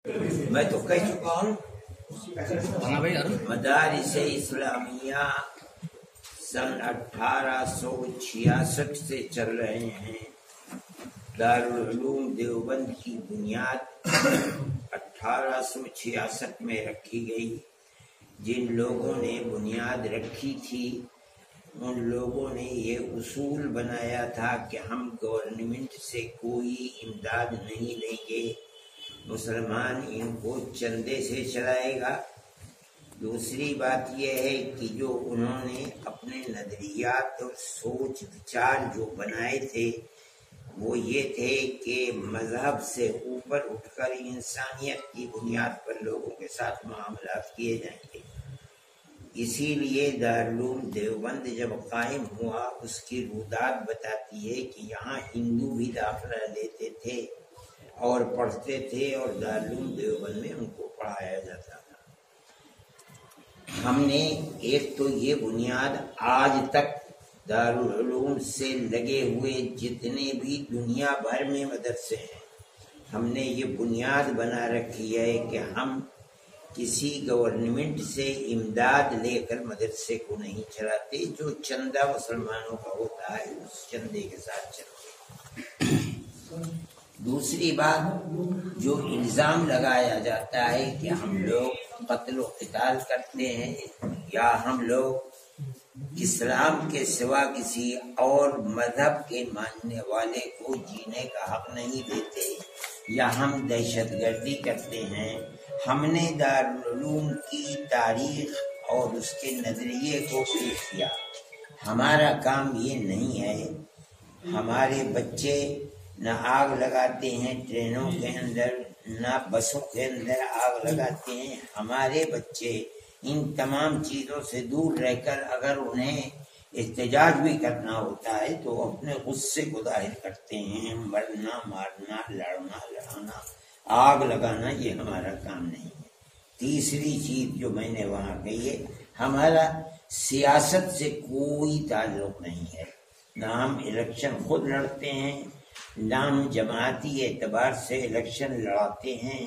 میں تو کہہ چکا ہوں مدارس اسلامیہ سن 1866 سے چل رہے ہیں۔ دارالعلوم دیوبند کی بنیاد 1866 میں رکھی گئی۔ جن لوگوں نے بنیاد رکھی تھی ان لوگوں نے یہ اصول بنایا تھا کہ ہم گورنمنٹ سے کوئی امداد نہیں لیں گے، مسلمان ان کو چندے سے چلائے گا۔ دوسری بات یہ ہے کہ جو انہوں نے اپنے نظریات اور سوچ وچار جو بنائے تھے وہ یہ تھے کہ مذہب سے اوپر اٹھ کر انسانیت کی بنیاد پر لوگوں کے ساتھ معاملات کیے جائیں گے۔ اسی لیے دارالعلوم دیوبند جب قائم ہوا اس کی رویداد بتاتی ہے کہ یہاں ہندو بھی داخلہ لیتے تھے اور پڑھتے تھے اور دارالعلوم دیوبند میں ان کو پڑھایا جاتا تھا۔ ہم نے ایک تو یہ بنیاد آج تک دارالعلوم سے لگے ہوئے جتنے بھی دنیا بھر میں مدرسے ہیں ہم نے یہ بنیاد بنا رکھی ہے کہ ہم کسی گورنمنٹ سے امداد لے کر مدرسے کو نہیں چلاتے، جو چندہ مسلمانوں کا ہوتا ہے اس چندے کے ساتھ چلتے۔ دوسری بات جو الزام لگایا جاتا ہے کہ ہم لوگ قتل و قتال کرتے ہیں یا ہم لوگ اسلام کے سوا کسی اور مذہب کے ماننے والے کو جینے کا حق نہیں دیتے یا ہم دہشت گردی کرتے ہیں، ہم نے دارالعلوم کی تاریخ اور اس کے نظریے کو پیش کیا۔ ہمارا کام یہ نہیں ہے، ہمارے بچے نہ آگ لگاتے ہیں ٹرینوں کے اندر نہ بسوں کے اندر آگ لگاتے ہیں۔ ہمارے بچے ان تمام چیزوں سے دور رہ کر اگر انہیں احتجاج بھی کرنا ہوتا ہے تو اپنے غصے کو ظاہر کرتے ہیں۔ مرنا مارنا لڑنا لڑانا آگ لگانا یہ ہمارا کام نہیں ہے۔ تیسری چیز جو میں نے وہاں کہی ہے، ہمارا سیاست سے کوئی تعلق نہیں ہے، نہ ہم الیکشن خود لڑتے ہیں نہ ہم جماعتی اعتبار سے الیکشن لڑاتے ہیں،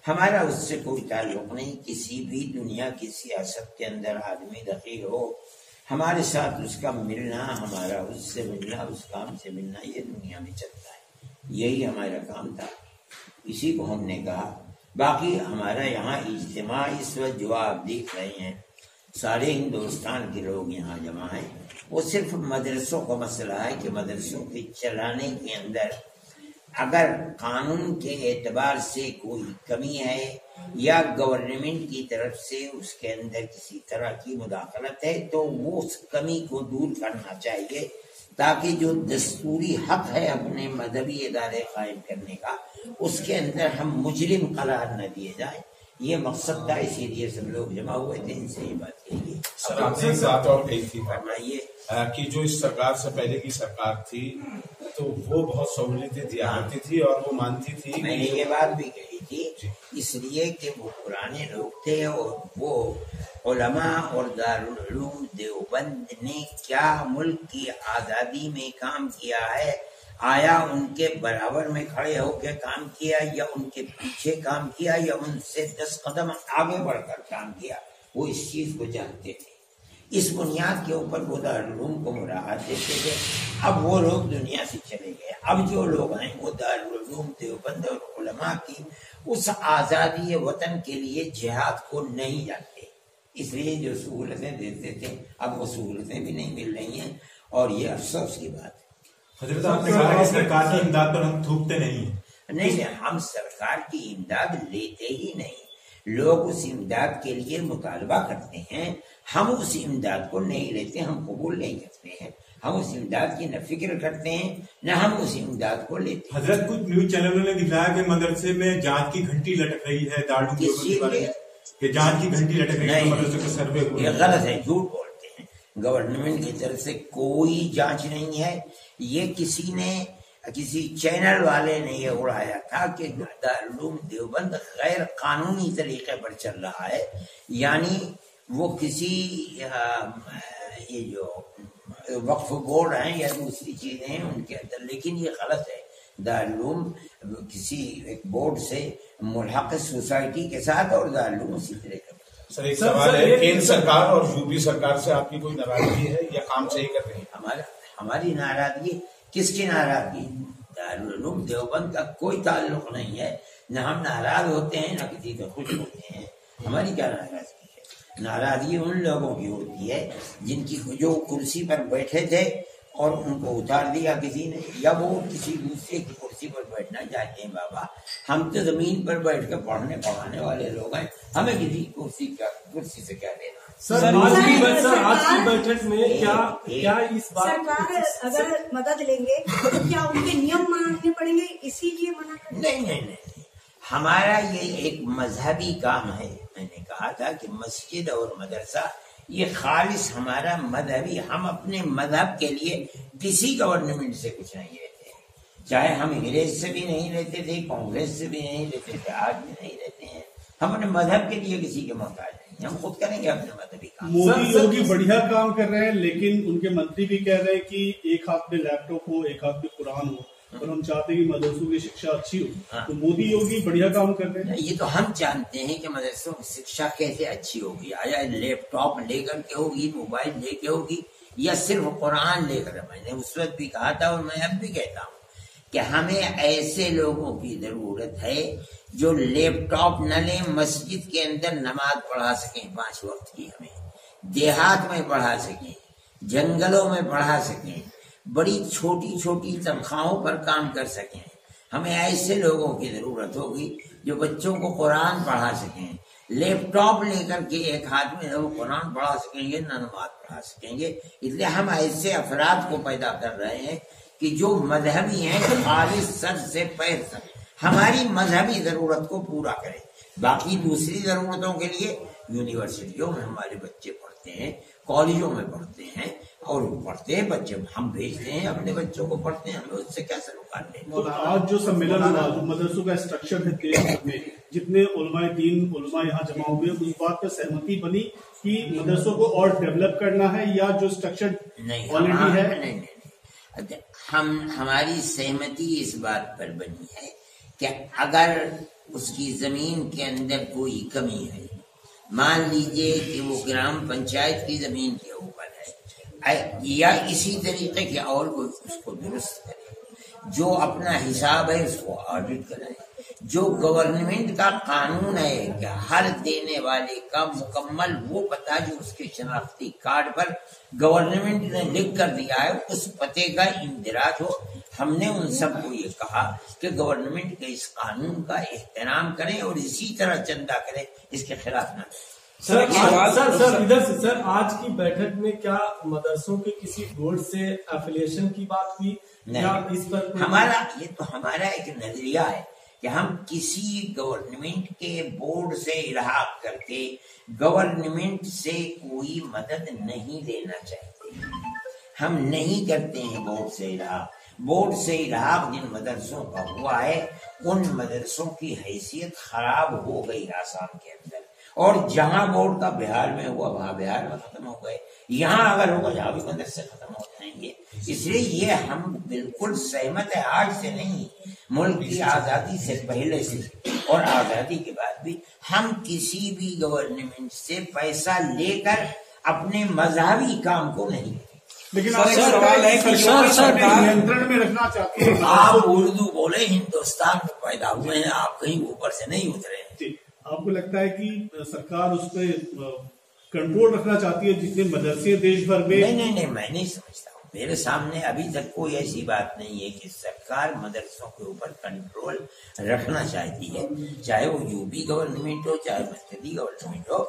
ہمارا اس سے کوئی تعلق نہیں۔ کسی بھی دنیا کی سیاست کے اندر آدمی دخیل ہو، ہمارے ساتھ اس کا ملنا، ہمارا اس سے ملنا، اس کام سے ملنا یہ دنیا میں چلتا ہے، یہی ہمارا کام تھا، اسی کو ہم نے کہا۔ باقی ہمارا یہاں اجتماع اس وقت جو آپ دیکھ رہے ہیں سارے ہندوستان کے لوگ یہاں جمع ہیں، وہ صرف مدرسوں کا مسئلہ ہے کہ مدرسوں کے چلانے کے اندر اگر قانون کے اعتبار سے کوئی کمی ہے یا گورنمنٹ کی طرف سے اس کے اندر کسی طرح کی مداخلت ہے تو وہ اس کمی کو دور کرنا چاہیے، تاکہ جو دستوری حق ہے اپنے مذہبی ادارے قائم کرنے کا اس کے اندر ہم مجرم قرار نہ دیے جائیں، یہ مقصد تھا۔ اسی لیے سب لوگ جمع ہوئے تھے، ان سے یہ بات کہیے۔ سر آپ نے ایک بات اور کہی تھی فرمائیے کہ جو اس سرکار سے پہلے کی سرکار تھی تو وہ بہت سہولتیں دیا کرتی تھی اور وہ مانتی تھی۔ میں نے یہ بات بھی کہی تھی، اس لیے کہ وہ پرانے لوگ تھے اور وہ علماء اور دارالعلوم دیوبند نے کیا ملک کی آزادی میں کام کیا ہے، آیا ان کے برابر میں کھڑے ہو کے کام کیا یا ان کے پیچھے کام کیا یا ان سے 10 قدم آگے بڑھ کر کام کیا، وہ اس چیز کو جانتے تھے۔ اس بنیاد کے اوپر وہ دارالعلوم کو مراعات دیتے تھے۔ اب وہ لوگ دنیا سے چلے گئے، اب جو لوگ ہیں وہ دارالعلوم دیوبند اور علماء کی اس آزادی وطن کے لیے جہاد کو نہیں جانتے، اس لیے جو سہولتیں دیتے تھے اب وہ سہولتیں بھی نہیں مل رہی ہیں اور یہ افسوس کی بات ہے۔ حضرت آپ نے کہا کہ سرکار کی امداد پر ہم تھوکتے نہیں ہیں۔ نہیں، ہم سرکار کی امداد لیتے ہی نہیں، لوگ اس امداد کے لیے مطالبہ کرتے ہیں، ہم اس امداد کو نہیں لیتے، ہم قبول نہیں کرتے ہیں، ہم اس امداد کی نہ فکر کرتے ہیں نہ ہم اس امداد کو لیتے ہیں۔ حضرت کچھ نیوز چینلوں نے دکھایا کہ مدرسے میں جانچ کی گھنٹی لٹک رہی ہے، دارالعلوم دیوبند کے بارے میں کہ جانچ کی گھنٹی لٹک رہی ہے، مدرسے کا سروے ہو یہ غلط ہے، جھوٹ بولتے ہیں۔ گورنمنٹ کی طرف سے کوئی جانچ نہیں ہے، یہ کسی چینل والے نے یہ اڑایا تھا کہ دارالعلوم دیوبند غیر قانونی طریقے پر چل رہا ہے، یعنی وہ کسی یہ جو وقف بورڈ ہیں یا دوسری چیزیں ہیں ان کے اندر، لیکن یہ غلط ہے۔ دارالعلوم کسی ایک بورڈ سے ملحق سوسائٹی کے ساتھ اور دارالعلوم اسی طرح کا. سر ایک سوال ہے، کیندر سرکار اور یوپی سرکار سے آپ کی کوئی ناراضگی ہے یا کام صحیح کر رہے ہیں؟ ہماری ناراضگی کس کی ناراضگی؟ دارالعلوم دیوبند کا کوئی تعلق نہیں ہے، نہ ہم ناراض ہوتے ہیں نہ کسی سے خوش ہوتے ہیں. ہماری کیا ناراضگی ہے؟ ناراضگی ان لوگوں کی ہوتی ہے جن کی جو کرسی پر بیٹھے تھے اور ان کو اتار دیا کسی نے، یا وہ کسی دوسرے کی کرسی پر بیٹھنا چاہتے ہیں. بابا ہم تو زمین پر بیٹھ کے پڑھنے پڑھانے والے لوگ ہیں، ہمیں کسی کرسی سے کیا دینا. سر آج کی بیٹھک میں کیا اس بات سرکار اگر مدد لیں گے تو کیا ان کے نیم ماننے پڑیں گے اسی لیے منع کریں؟ نہیں، ہمارا یہ ایک مذہبی کام ہے. میں نے کہا تھا کہ مسجد اور مدرسہ یہ خالص ہمارا مذہبی، ہم اپنے مذہب کے لیے کسی گورنمنٹ سے کچھ نہیں لیتے، چاہے ہم انگریز سے بھی نہیں لیتے تھے، کانگریس سے بھی نہیں لیتے تھے، آج بھی نہیں لیتے ہیں. ہم اپنے مذہب کے لیے کسی کے محتاج نہیں، ہم خود کریں گے اپنے مذہبی کام. مودی یوگی بڑھیا کام کر رہے ہیں، لیکن ان کے منتری بھی کہہ رہے ہیں کہ ایک ہاتھ میں لیپ ٹاپ ہو، ایک ہاتھ میں قرآن ہو، اور ہم چاہتے ہیں کہ مدرسوں کی شکشا اچھی ہو. تو مودی یوگی بڑھیا کام کر رہے ہیں. یہ تو ہم جانتے ہیں کہ مدرسوں کی شکشا کیسے اچھی ہوگی. آیا لیپ ٹاپ لے کر کے ہوگی، موبائل لے کے ہوگی، یا صرف قرآن لے کر؟ میں نے اس وقت بھی کہا تھا اور میں اب بھی کہتا ہوں کہ ہمیں ایسے لوگوں کی ضرورت ہے جو لیپ ٹاپ نہ لیں، مسجد کے اندر نماز پڑھا سکیں 5 وقت کی، ہمیں دیہات میں پڑھا سکیں، جنگلوں میں پڑھا سکیں، بڑی چھوٹی چھوٹی تنخواہوں پر کام کر سکیں. ہمیں ایسے لوگوں کی ضرورت ہوگی جو بچوں کو قرآن پڑھا سکیں. لیپ ٹاپ لے کر کے ایک ہاتھ میں نہ وہ قرآن پڑھا سکیں گے نہ نماز پڑھا سکیں گے. اس لیے ہم ایسے افراد کو پیدا کر رہے ہیں کہ جو مذہبی ہیں، خالص سر سے پیر تک ہماری مذہبی ضرورت کو پورا کریں. باقی دوسری ضرورتوں کے لیے یونیورسٹیوں میں ہمارے بچے پڑھتے ہیں، کالجوں میں پڑھتے ہیں، اور پڑھتے ہیں بچے، ہم بھیجتے ہیں اپنے بچوں کو پڑھتے ہیں، ہمیں اس سے کیا سروکار لیں. اور آج جو سمیلن ہوا مدرسوں کا اسٹرکچر ہے دیش میں، جتنے علماء دین علماء یہاں جمع ہوئے، اس بات پہ سہمتی بنی کہ مدرسوں کو اور ڈیولپ کرنا ہے، یا جو اسٹرکچر آلریڈی ہے؟ نہیں، ہماری سہمتی اس بات پر بنی ہے کہ اگر اس کی زمین کے اندر کوئی کمی ہے، مان لیجئے کہ وہ گرام پنچایت کی زمین کے اوپر ہے، یا اسی طریقے کے اور کوئی، اس کو درست کرے، جو اپنا حساب ہے اس کو آڈٹ کرائے. جو گورنمنٹ کا قانون ہے کہ ہر دینے والے کا مکمل وہ پتہ جو اس کے شناختی کارڈ پر گورنمنٹ نے لکھ کر دیا ہے، اس پتے کا اندراج ہو. ہم نے ان سب کو یہ کہا کہ گورنمنٹ کے اس قانون کا احترام کریں اور اسی طرح چندہ کریں، اس کے خلاف نہ کریں. سر ادھر سے سر آج کی بیٹھک میں کیا مدرسوں کے کسی بورڈ سے ایفیلیشن کی بات ہوئی؟ اس پر ہمارا ایک نظریہ ہے کہ ہم کسی گورنمنٹ کے بورڈ سے الحاق کر کے گورنمنٹ سے کوئی مدد نہیں لینا چاہتے. ہم نہیں کرتے ہیں بورڈ سے الحاق. بورڈ سے الحاق جن مدرسوں کا ہوا ہے ان مدرسوں کی حیثیت خراب ہو گئی آسام کے اندر، اور جہاں بورڈ کا بہار میں ہوا وہاں بہار میں ختم ہو گئے، یہاں اگر ہوگا یہاں بھی مدرسے ختم ہو جائیں گے. اس لیے یہ ہم بالکل سہمت ہے، آج سے نہیں، ملک کی آزادی سے پہلے سے اور آزادی کے بعد بھی ہم کسی بھی گورنمنٹ سے پیسہ لے کر اپنے مذہبی کام کو نہیں. لیکن نینترن میں رکھنا چاہتے ہیں. آپ اردو بولے، ہندوستان میں پیدا ہوئے ہیں، آپ کہیں اوپر سے نہیں اترے ہیں. آپ کو لگتا ہے کہ سرکار اس پہ کنٹرول رکھنا چاہتی ہے جتنے مدرسے دیش بھر میں؟ نہیں، میں نہیں سمجھتا ہوں. میرے سامنے ابھی تک کوئی ایسی بات نہیں ہے کہ سرکار مدرسوں کے اوپر کنٹرول رکھنا چاہتی ہے، چاہے وہ یوپی گورنمنٹ ہو چاہے مرکزی گورنمنٹ ہو.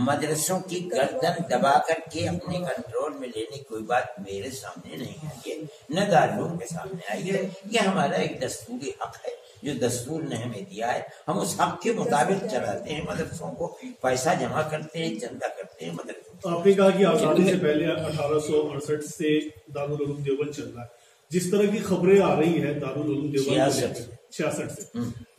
مدرسوں کی گردن دبا کر کے اپنے کنٹرول میں لینے کی کوئی بات میرے سامنے نہیں آئی ہے، نہ دارالعلوم کے سامنے آئی ہے. یہ ہمارا ایک دستوری حق ہے جو دستور نے ہمیں دیا ہے، ہم اس حق کے مطابق چلاتے ہیں. مدرسوں کو پیسہ جمع کرتے ہیں، چندہ کرتے ہیں. مدرسوں آپ نے کہا کہ آزادی سے پہلے 1868 سے دارالعلوم دیوبند چل رہا ہے. جس طرح کی خبریں آ رہی ہے دارالعلوم دیوبند 66 سے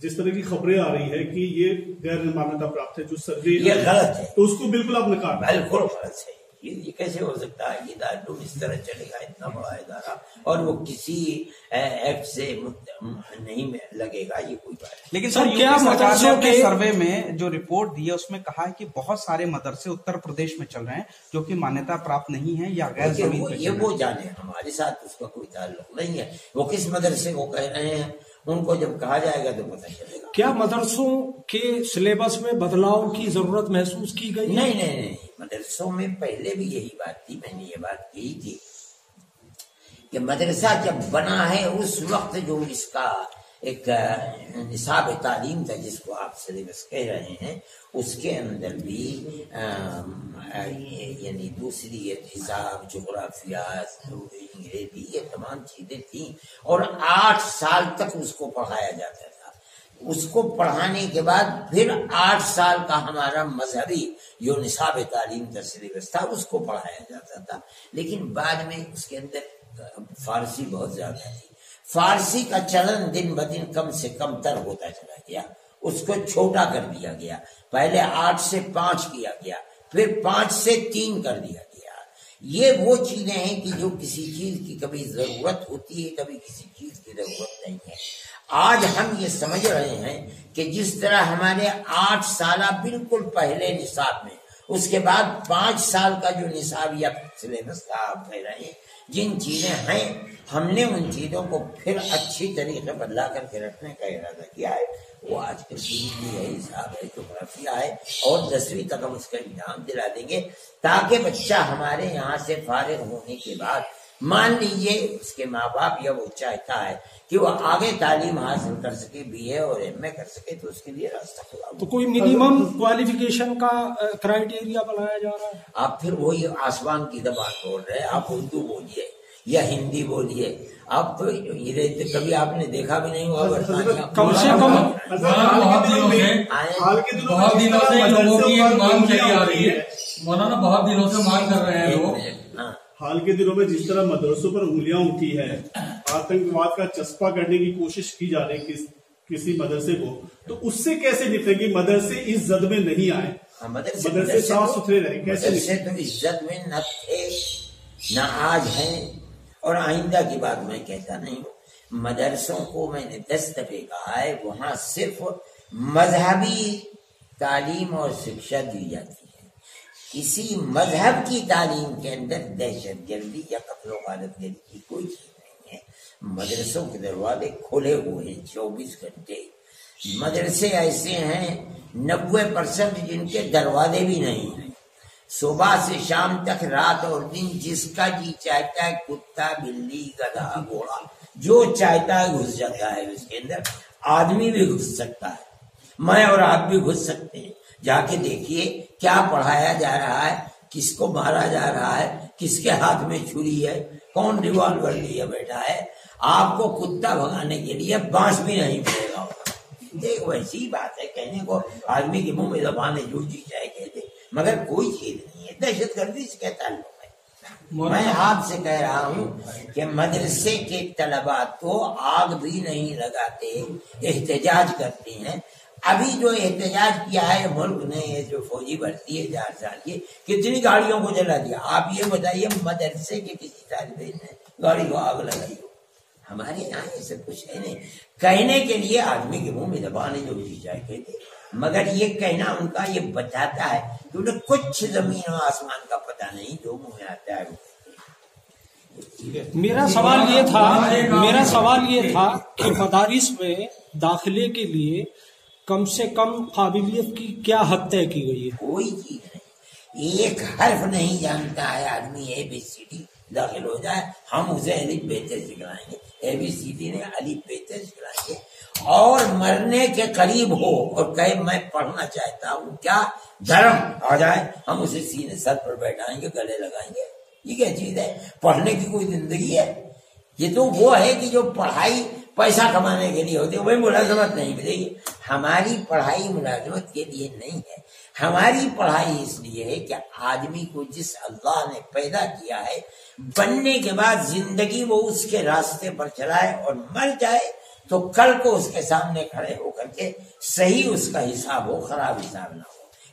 جس طرح کی خبریں آ رہی ہے کہ یہ غیر مانتا پراپت ہے، جو سروے یہ غلط ہے، تو اس کو بالکل آپ نکال. بالکل غلط ہے. یہ کیسے ہو سکتا ہے کہ دارالعلوم اس طرح چلے گا، اتنا بڑا ادارہ اور وہ کسی ایکٹ سے نہیں لگے گا، یہ کوئی بات نہیں۔ لیکن سر کیا مدرسوں کے سروے میں جو رپورٹ دی ہے اس میں کہا ہے کہ بہت سارے مدرسے اتر پردیش میں چل رہے ہیں جو کہ مانیتا پراپت نہیں ہے یا غیر زمین پہ، یہ وہ جانے، ہمارے ساتھ اس کا کوئی تعلق نہیں ہے، وہ کس مدرسے کو کہہ رہے ہیں ان کو جب کہا جائے گا تو پتہ چلے گا۔ کیا مدرسوں کے سلیبس میں بدلاؤ کی ضرورت محسوس کی گئی؟ نہیں، مدرسوں میں پہلے بھی یہی بات تھی، میں نے یہ بات کہی تھی کہ مدرسہ جب بنا ہے اس وقت جو اس کا ایک نصاب تعلیم تھا جس کو آپ سلیبس کہہ رہے ہیں، اس کے اندر بھی یعنی دوسری حساب، جغرافیہ، انگریزی، یہ تمام چیزیں تھیں اور 8 سال تک اس کو پڑھایا جاتا تھا۔ اس کو پڑھانے کے بعد پھر 8 سال کا ہمارا مذہبی جو نصاب تعلیم کا سلیبس تھا اس کو پڑھایا جاتا تھا، لیکن بعد میں اس کے اندر فارسی بہت زیادہ تھی۔ فارسی کا چلن دن بدن کم سے کم تر ہوتا چلا گیا، اس کو چھوٹا کر دیا گیا، پہلے 8 سے 5 کیا گیا، پھر 5 سے 3 کر دیا گیا۔ یہ وہ چیزیں ہیں کہ جو کسی چیز کی کبھی ضرورت ہوتی ہے، کبھی کسی چیز کی ضرورت نہیں ہے۔ آج ہم یہ سمجھ رہے ہیں کہ جس طرح ہمارے 8 سالہ بالکل پہلے نصاب میں، اس کے بعد 5 سال کا جو نصاب یا سلیبس کا آپ کہہ رہے ہیں، جن چیزیں ہیں ہم نے ان چیزوں کو پھر اچھی طریقے بدلا کر کے رکھنے کا ارادہ کیا ہے۔ وہ آج کل بھی ہے، حساب ہے، جغرافیہ ہے، اور 10ویں تک ہم اس کا امتحان دلا دیں گے تاکہ بچہ ہمارے یہاں سے فارغ ہونے کے بعد مان لیجیے اس کے ماں باپ یا وہ چاہتا ہے کہ وہ آگے تعلیم حاصل کر سکے، بی اے اور ایم اے کر سکے، تو اس کے لیے راستہ کھلا ہو۔ تو کوئی منیمم کوالیفیکیشن کا کرائیٹیریا بنایا جا رہا ہے؟ آپ پھر وہی آسمان کی زبان بول رہے ہیں، آپ اردو بولیے یا ہندی بولیے، آپ تو کبھی آپ نے دیکھا بھی نہیں ہوگا، کم سے کم بہت دنوں سے لوگوں کی مانگ چلی آ رہی ہے، مولانا بہت دنوں سے مانگ کر رہے ہیں لوگ۔ حال کے دنوں میں جس طرح مدرسوں پر انگلیاں اٹھی ہے، آتنکواد کا چسپا کرنے کی کوشش کی جا رہی ہے کسی مدرسے کو، تو اس سے کیسے نکلے گی؟ مدرسے اس زد میں نہیں آئے، مدرسے صاف ستھرے رہے، کیسے مدرسے تو اس زد میں نہ تھے نہ آج ہیں، اور آئندہ کی بات میں کہتا نہیں ہوں۔ مدرسوں کو میں نے 10 دفعہ کہا ہے، وہاں صرف مذہبی تعلیم اور شکشا دی جاتی ہے، کسی مذہب کی تعلیم کے اندر دہشت گردی یا قتل و غارت گری کی کوئی چیز نہیں ہے۔ مدرسوں کے دروازے کھلے ہوئے ہیں 24 گھنٹے۔ مدرسے ایسے ہیں 90% جن کے دروازے بھی نہیں ہیں، صبح سے شام تک، رات اور دن، جس کا جی چاہتا ہے کتا، بلی، گدھا، گھوڑا، جو چاہتا ہے گھس جاتا ہے اس کے اندر۔ آدمی بھی گھس سکتا ہے، میں اور آپ بھی گھس سکتے ہیں۔ جا کے دیکھیے کیا پڑھایا جا رہا ہے، کس کو مارا جا رہا ہے، کس کے ہاتھ میں چھری ہے، کون ریوالور لیے بیٹھا ہے۔ آپ کو کتا بھگانے کے لیے بانس بھی نہیں ملے گا۔ دیکھ ویسی بات ہے، کہنے کو آدمی کے منہ میں زبان ہے، جو جی چاہے کہتے، مگر کوئی چیز نہیں ہے۔ دہشت گردی سے کیا تعلق ہے؟ میں آپ سے کہہ رہا ہوں کہ مدرسے کے طلباء تو آگ بھی نہیں لگاتے، احتجاج کرتے ہیں۔ ابھی جو احتجاج کیا ہے ملک نے، یہ جو فوجی بھرتی ہے 4 سال کی، کتنی گاڑیوں کو جلا دیا؟ آپ یہ بتائیے مدرسے کے کسی طالب علم نے گاڑی کو آگ لگائی ہو؟ ہمارے یہاں ایسا کچھ ہے نہیں۔ کہنے کے لیے آدمی کے منہ میں زبان ہے، جو جی چاہے کہتے، مگر یہ کہنا ان کا یہ بتاتا ہے کہ انہیں کچھ زمین و آسمان کا پتہ نہیں، جو منہ میں آتا ہے وہ۔ میرا سوال یہ تھا کہ مدارس میں داخلے کے لیے کم سے کم قابلیت کی کیا حد طے کی گئی ہے؟ کوئی چیز نہیں، ایک حرف نہیں جانتا ہے آدمی، ABCD داخل ہو جائے، ہم اسے الف بے تے سکھلائیں گے، ABCD نے الف بے تے سکھلائیں گے، اور مرنے کے قریب ہو اور کہے میں پڑھنا چاہتا ہوں، کیا دھرم آ جائے، ہم اسے سینے سر پر بیٹھائیں گے، گلے لگائیں گے۔ یہ کیا چیز ہے؟ پڑھنے کی کوئی زندگی ہے؟ یہ تو وہ ہے کہ جو پڑھائی پیسہ کمانے کے لیے ہوتی ہے، وہی ملازمت نہیں ملے گی۔ ہماری پڑھائی ملازمت کے لیے نہیں ہے، ہماری پڑھائی اس لیے ہے کہ آدمی کو جس اللہ نے پیدا کیا ہے، بننے کے بعد زندگی وہ اس کے راستے پر چلائے، اور مر جائے تو کل کو اس کے سامنے کھڑے ہو کر کے صحیح اس کا حساب ہو، خراب حساب نہ ہو۔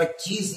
25